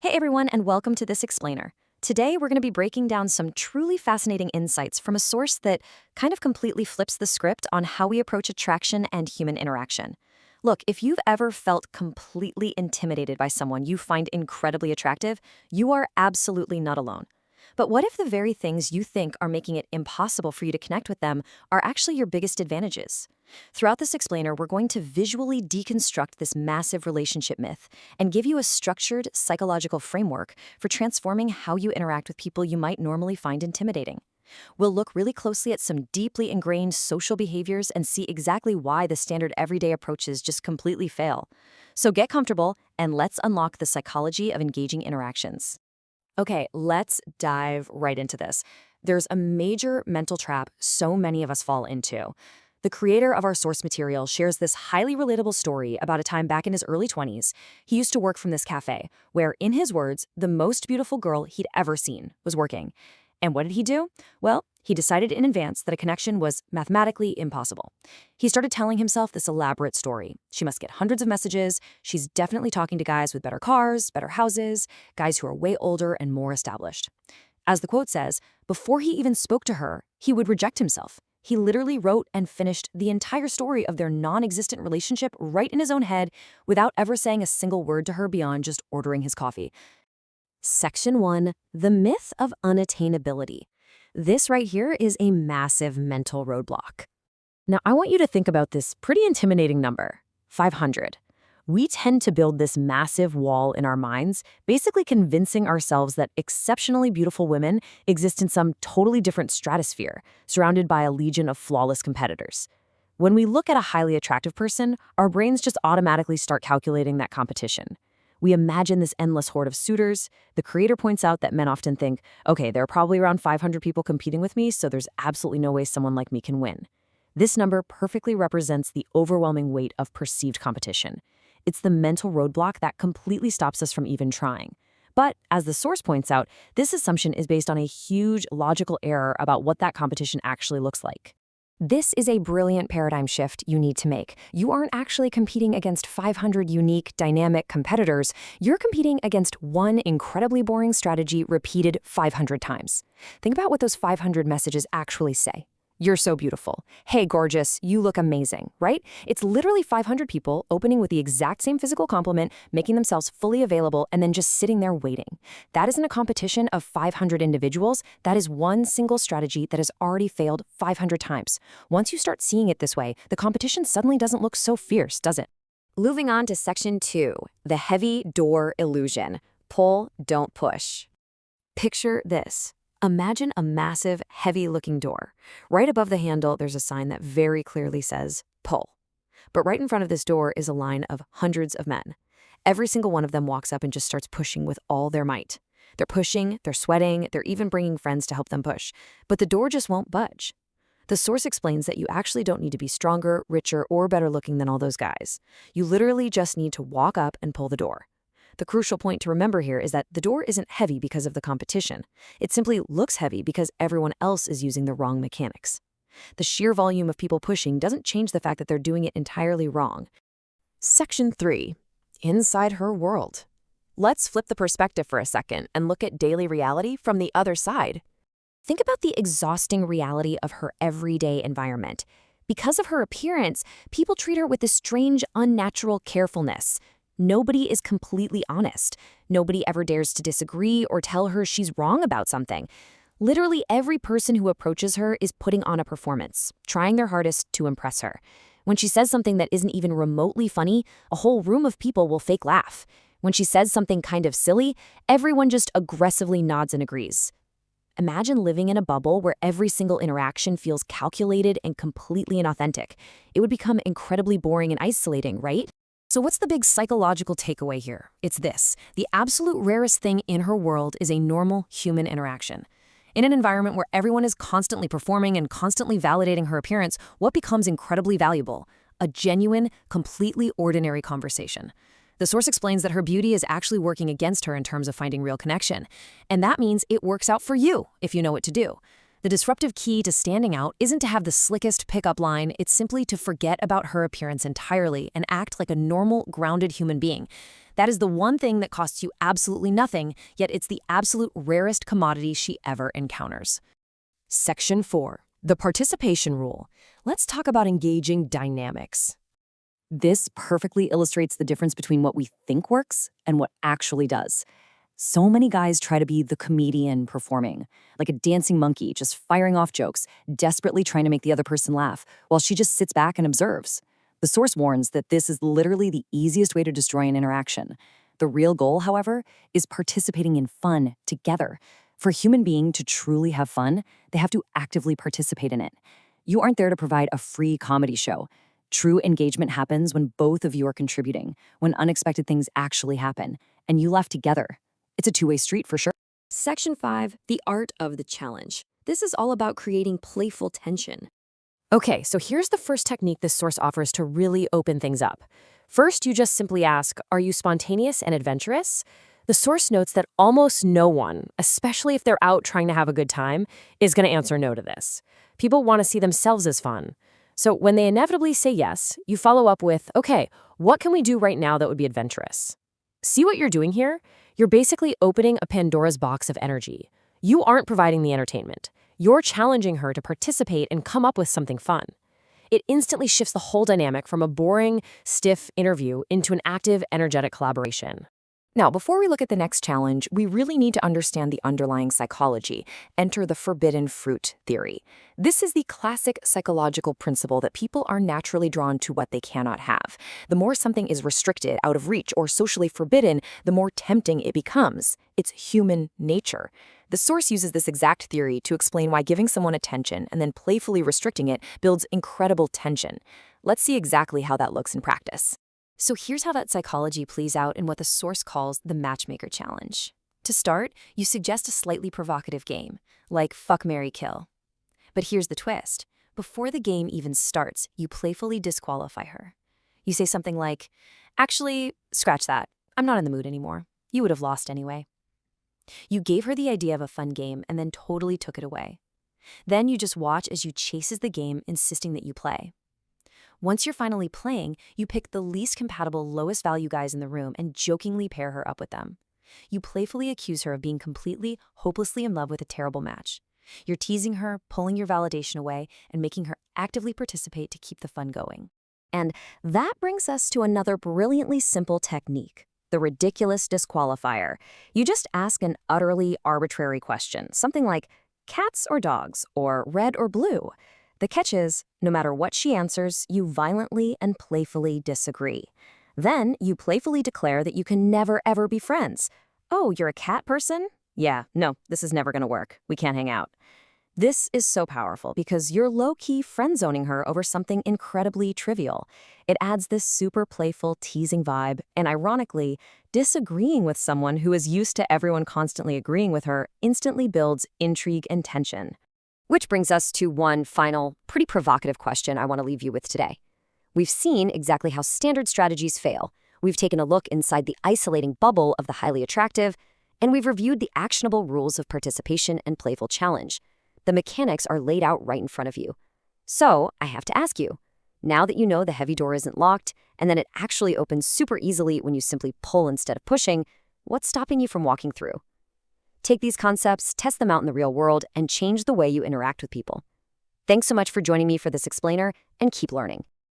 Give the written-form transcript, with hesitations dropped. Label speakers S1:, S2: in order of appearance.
S1: Hey everyone, and welcome to This Explainer. Today we're going to be breaking down some truly fascinating insights from a source that kind of completely flips the script on how we approach attraction and human interaction. Look, if you've ever felt completely intimidated by someone you find incredibly attractive, you are absolutely not alone. But what if the very things you think are making it impossible for you to connect with them are actually your biggest advantages? Throughout this explainer, we're going to visually deconstruct this massive relationship myth and give you a structured psychological framework for transforming how you interact with people you might normally find intimidating. We'll look really closely at some deeply ingrained social behaviors and see exactly why the standard everyday approaches just completely fail. So get comfortable and let's unlock the psychology of engaging interactions. Okay, let's dive right into this. There's a major mental trap so many of us fall into. The creator of our source material shares this highly relatable story about a time back in his early 20s. He used to work from this cafe, where, in his words, the most beautiful girl he'd ever seen was working. And what did he do? Well, he decided in advance that a connection was mathematically impossible. He started telling himself this elaborate story. She must get hundreds of messages. She's definitely talking to guys with better cars, better houses, guys who are way older and more established. As the quote says, before he even spoke to her, he would reject himself. He literally wrote and finished the entire story of their non-existent relationship right in his own head without ever saying a single word to her beyond just ordering his coffee. Section 1, the myth of unattainability. This right here is a massive mental roadblock. Now, I want you to think about this pretty intimidating number, 500. We tend to build this massive wall in our minds, basically convincing ourselves that exceptionally beautiful women exist in some totally different stratosphere, surrounded by a legion of flawless competitors. When we look at a highly attractive person, our brains just automatically start calculating that competition. We imagine this endless horde of suitors. The creator points out that men often think, okay, there are probably around 500 people competing with me, so there's absolutely no way someone like me can win. This number perfectly represents the overwhelming weight of perceived competition. It's the mental roadblock that completely stops us from even trying. But, as the source points out, this assumption is based on a huge logical error about what that competition actually looks like. This is a brilliant paradigm shift you need to make. You aren't actually competing against 500 unique, dynamic competitors. You're competing against one incredibly boring strategy repeated 500 times. Think about what those 500 messages actually say. You're so beautiful. Hey, gorgeous, you look amazing, right? It's literally 500 people opening with the exact same physical compliment, making themselves fully available, and then just sitting there waiting. That isn't a competition of 500 individuals. That is one single strategy that has already failed 500 times. Once you start seeing it this way, the competition suddenly doesn't look so fierce, does it? Moving on to section 2, the heavy door illusion. Pull, don't push. Picture this. Imagine a massive, heavy-looking door. Right above the handle, there's a sign that very clearly says, pull. But right in front of this door is a line of hundreds of men. Every single one of them walks up and just starts pushing with all their might. They're pushing, they're sweating, they're even bringing friends to help them push. But the door just won't budge. The source explains that you actually don't need to be stronger, richer, or better looking than all those guys. You literally just need to walk up and pull the door. The crucial point to remember here is that the door isn't heavy because of the competition. It simply looks heavy because everyone else is using the wrong mechanics. The sheer volume of people pushing doesn't change the fact that they're doing it entirely wrong. Section 3. Inside her world. Let's flip the perspective for a second and look at daily reality from the other side. Think about the exhausting reality of her everyday environment. Because of her appearance, people treat her with this strange, unnatural carefulness. Nobody is completely honest. Nobody ever dares to disagree or tell her she's wrong about something. Literally every person who approaches her is putting on a performance, trying their hardest to impress her. When she says something that isn't even remotely funny, a whole room of people will fake laugh. When she says something kind of silly, everyone just aggressively nods and agrees. Imagine living in a bubble where every single interaction feels calculated and completely inauthentic. It would become incredibly boring and isolating, right? So what's the big psychological takeaway here? It's this. The absolute rarest thing in her world is a normal human interaction. In an environment where everyone is constantly performing and constantly validating her appearance, what becomes incredibly valuable? A genuine, completely ordinary conversation. The source explains that her beauty is actually working against her in terms of finding real connection. And that means it works out for you if you know what to do. The disruptive key to standing out isn't to have the slickest pickup line, it's simply to forget about her appearance entirely and act like a normal, grounded human being. That is the one thing that costs you absolutely nothing, yet it's the absolute rarest commodity she ever encounters. Section 4. The participation rule. Let's talk about engaging dynamics. This perfectly illustrates the difference between what we think works and what actually does. So many guys try to be the comedian performing, like a dancing monkey just firing off jokes, desperately trying to make the other person laugh, while she just sits back and observes. The source warns that this is literally the easiest way to destroy an interaction. The real goal, however, is participating in fun together. For a human being to truly have fun, they have to actively participate in it. You aren't there to provide a free comedy show. True engagement happens when both of you are contributing, when unexpected things actually happen, and you laugh together. It's a two-way street for sure. Section 5, the art of the challenge. This is all about creating playful tension. Okay, so here's the first technique this source offers to really open things up. First, you just simply ask, are you spontaneous and adventurous? The source notes that almost no one, especially if they're out trying to have a good time, is going to answer no to this. People want to see themselves as fun. So when they inevitably say yes, you follow up with, okay, what can we do right now that would be adventurous? See what you're doing here? You're basically opening a Pandora's box of energy. You aren't providing the entertainment. You're challenging her to participate and come up with something fun. It instantly shifts the whole dynamic from a boring, stiff interview into an active, energetic collaboration. Now, before we look at the next challenge, we really need to understand the underlying psychology. Enter the forbidden fruit theory. This is the classic psychological principle that people are naturally drawn to what they cannot have. The more something is restricted, out of reach, or socially forbidden, the more tempting it becomes. It's human nature. The source uses this exact theory to explain why giving someone attention and then playfully restricting it builds incredible tension. Let's see exactly how that looks in practice. So here's how that psychology plays out in what the source calls the matchmaker challenge. To start, you suggest a slightly provocative game, like fuck, marry, kill. But here's the twist. Before the game even starts, you playfully disqualify her. You say something like, actually, scratch that. I'm not in the mood anymore. You would have lost anyway. You gave her the idea of a fun game and then totally took it away. Then you just watch as you chases the game, insisting that you play. Once you're finally playing, you pick the least compatible, lowest value guys in the room and jokingly pair her up with them. You playfully accuse her of being completely, hopelessly in love with a terrible match. You're teasing her, pulling your validation away, and making her actively participate to keep the fun going. And that brings us to another brilliantly simple technique, the ridiculous disqualifier. You just ask an utterly arbitrary question, something like, cats or dogs, or red or blue? The catch is, no matter what she answers, you violently and playfully disagree. Then you playfully declare that you can never ever be friends. Oh, you're a cat person? Yeah, no, this is never going to work. We can't hang out. This is so powerful because you're low-key friend-zoning her over something incredibly trivial. It adds this super playful, teasing vibe, and ironically, disagreeing with someone who is used to everyone constantly agreeing with her instantly builds intrigue and tension. Which brings us to one final, pretty provocative question I want to leave you with today. We've seen exactly how standard strategies fail. We've taken a look inside the isolating bubble of the highly attractive, and we've reviewed the actionable rules of participation and playful challenge. The mechanics are laid out right in front of you. So, I have to ask you, now that you know the heavy door isn't locked, and then it actually opens super easily when you simply pull instead of pushing, what's stopping you from walking through? Take these concepts, test them out in the real world, and change the way you interact with people. Thanks so much for joining me for this explainer, and keep learning.